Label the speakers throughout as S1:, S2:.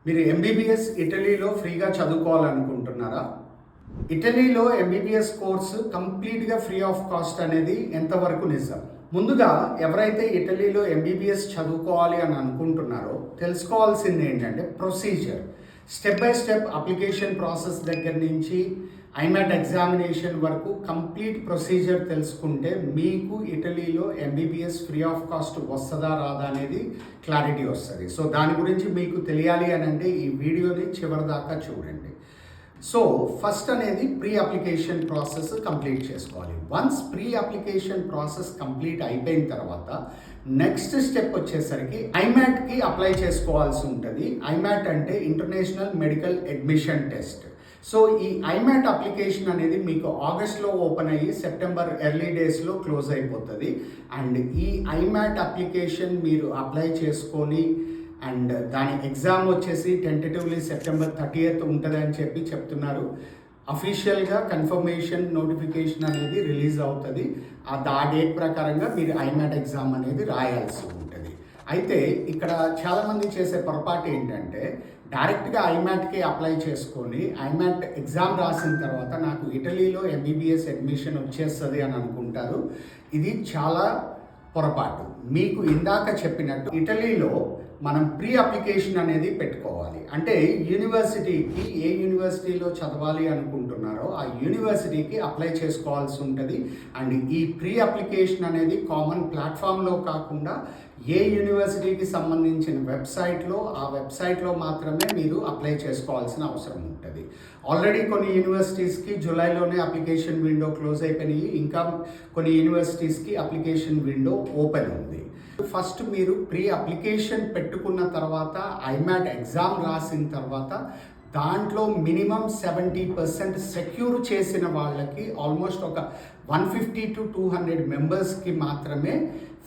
S1: మీరు ఎంబీబీఎస్ ఇటలీలో ఫ్రీగా చదువుకోవాలనుకుంటున్నారా? ఇటలీలో ఎంబీబీఎస్ కోర్సు కంప్లీట్గా ఫ్రీ ఆఫ్ కాస్ట్ అనేది ఎంతవరకు నిజం? ముందుగా ఎవరైతే ఇటలీలో ఎంబీబీఎస్ చదువుకోవాలి అని అనుకుంటున్నారో తెలుసుకోవాల్సింది ఏంటంటే procedure, step by step application process దగ్గర నుంచి ఐమాట్ ఎగ్జామినేషన్ వరకు కంప్లీట్ ప్రొసీజర్ తెలుసుకుంటే మీకు ఇటలీలో ఎంబీబీఎస్ ఫ్రీ ఆఫ్ కాస్ట్ వస్తుందా రాదా అనేది క్లారిటీ వస్తుంది. సో దాని గురించి మీకు తెలియాలి అని అంటే ఈ వీడియోని చివరి దాకా చూడండి. సో ఫస్ట్ అనేది ప్రీ అప్లికేషన్ ప్రాసెస్ కంప్లీట్ చేసుకోవాలి. Once pre application process complete అయిపోయిన తర్వాత నెక్స్ట్ స్టెప్ వచ్చేసరికి ఐమాట్కి అప్లై చేసుకోవాల్సి ఉంటుంది. ఐమాట్ అంటే international medical admission test. So ఈ ఐమాట్ అప్లికేషన్ అనేది మీకు ఆగస్ట్లో ఓపెన్ అయ్యి సెప్టెంబర్ ఎర్లీ డేస్లో క్లోజ్ అయిపోతుంది. అండ్ ఈ ఐమాట్ అప్లికేషన్ మీరు అప్లై చేసుకొని అండ్ దాని ఎగ్జామ్ వచ్చేసి టెంటేటివ్లీ సెప్టెంబర్ 30th ఉంటుంది అని చెప్తున్నారు. అఫీషియల్గా కన్ఫర్మేషన్ నోటిఫికేషన్ అనేది రిలీజ్ అవుతుంది. ఆ డేట్ ప్రకారంగా మీరు ఐమాట్ ఎగ్జామ్ అనేది రాయాల్సి ఉంటుంది. అయితే ఇక్కడ చాలామంది చేసే పొరపాటు ఏంటంటే డైరెక్ట్గా ఐమాట్కి అప్లై చేసుకొని ఐమాట్ ఎగ్జామ్ రాసిన తర్వాత నాకు ఇటలీలో ఎంబీబీఎస్ అడ్మిషన్ వచ్చేస్తుంది అని అనుకుంటారు. ఇది చాలా పొరపాటు. మీకు ఇందాక చెప్పినట్టు ఇటలీలో మనం ప్రీ అప్లికేషన్ అనేది పెట్టుకోవాలి. అంటే యూనివర్సిటీకి ఏ యూనివర్సిటీలో చదవాలి అనుకుంటున్నారో ఆ యూనివర్సిటీకి అప్లై చేసుకోవాల్సి ఉంటుంది. అండ్ ఈ ప్రీ అప్లికేషన్ అనేది కామన్ ప్లాట్ఫామ్లో కాకుండా ఏ యూనివర్సిటీకి సంబంధించిన ఆ వెబ్సైట్లో మాత్రమే మీరు అప్లై చేసుకోవాల్సిన అవసరం ఉంటుంది. ఆల్రెడీ కొన్ని యూనివర్సిటీస్కి జూలైలోనే అప్లికేషన్ విండో క్లోజ్ అయిపోయినాయి. ఇంకా కొన్ని యూనివర్సిటీస్కి అప్లికేషన్ విండో ఓపెన్ ఉంది. ఫస్ట్ మీరు ప్రీ అప్లికేషన్ పెట్టుకున్న తర్వాత ఐమాట్ ఎగ్జామ్ రాసిన తర్వాత దాంట్లో మినిమం 70% సెక్యూర్ చేసిన వాళ్ళకి ఆల్మోస్ట్ ఒక 150 to 200 మెంబర్స్కి మాత్రమే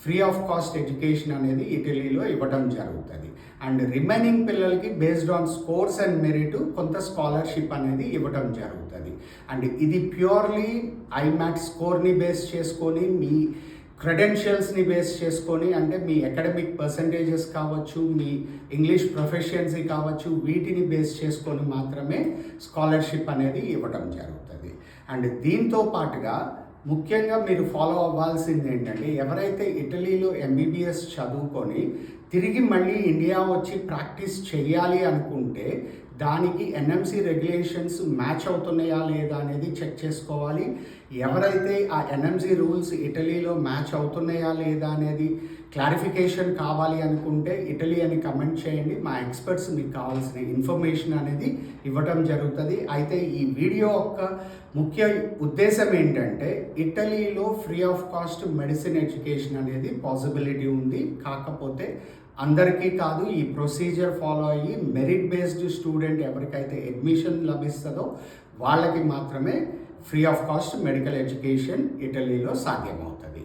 S1: ఫ్రీ ఆఫ్ కాస్ట్ ఎడ్యుకేషన్ అనేది ఇటలీలో ఇవ్వడం జరుగుతుంది. అండ్ రిమైనింగ్ పిల్లలకి based on scores and merit కొంత స్కాలర్షిప్ అనేది ఇవ్వడం జరుగుతుంది. అండ్ ఇది ప్యూర్లీ ఐమాట్ స్కోర్ని బేస్ చేసుకొని మీ క్రెడెన్షియల్స్ని బేస్ చేసుకొని అంటే మీ అకాడమిక్ పర్సంటేజెస్ కావచ్చు, మీ ఇంగ్లీష్ ప్రొఫెషియన్సీ కావచ్చు, వీటిని బేస్ చేసుకొని మాత్రమే స్కాలర్షిప్ అనేది ఇవ్వడం జరుగుతుంది. అండ్ దీంతో పాటుగా ముఖ్యంగా మీరు ఫాలో అవ్వాల్సింది ఏంటంటే ఎవరైతే ఇటలీలో ఎంబీబీఎస్ చదువుకొని తిరిగి మళ్ళీ ఇండియా వచ్చి ప్రాక్టీస్ చేయాలి అనుకుంటే దానికి ఎన్ఎంసి రెగ్యులేషన్స్ మ్యాచ్ అవుతున్నాయా లేదా అనేది చెక్ చేసుకోవాలి. ఎవరైతే ఆ ఎన్ఎంసి రూల్స్ ఇటలీలో మ్యాచ్ అవుతున్నాయా లేదా అనేది క్లారిఫికేషన్ కావాలి అనుకుంటే ఇటలీ అని కమెంట్ చేయండి. మా ఎక్స్పర్ట్స్ మీకు కావాల్సిన ఇన్ఫర్మేషన్ అనేది ఇవ్వటం జరుగుతుంది. అయితే ఈ వీడియో యొక్క ముఖ్య ఉద్దేశం ఏంటంటే ఇటలీలో free of cost medicine education అనేది పాసిబిలిటీ ఉంది. కాకపోతే అందరికీ కాదు. ఈ ప్రొసీజర్ ఫాలో అయ్యి మెరిట్ బేస్డ్ స్టూడెంట్ ఎవరికైతే అడ్మిషన్ లభిస్తుందో వాళ్ళకి మాత్రమే free of cost medical education ఇటలీలో సాధ్యమవుతుంది.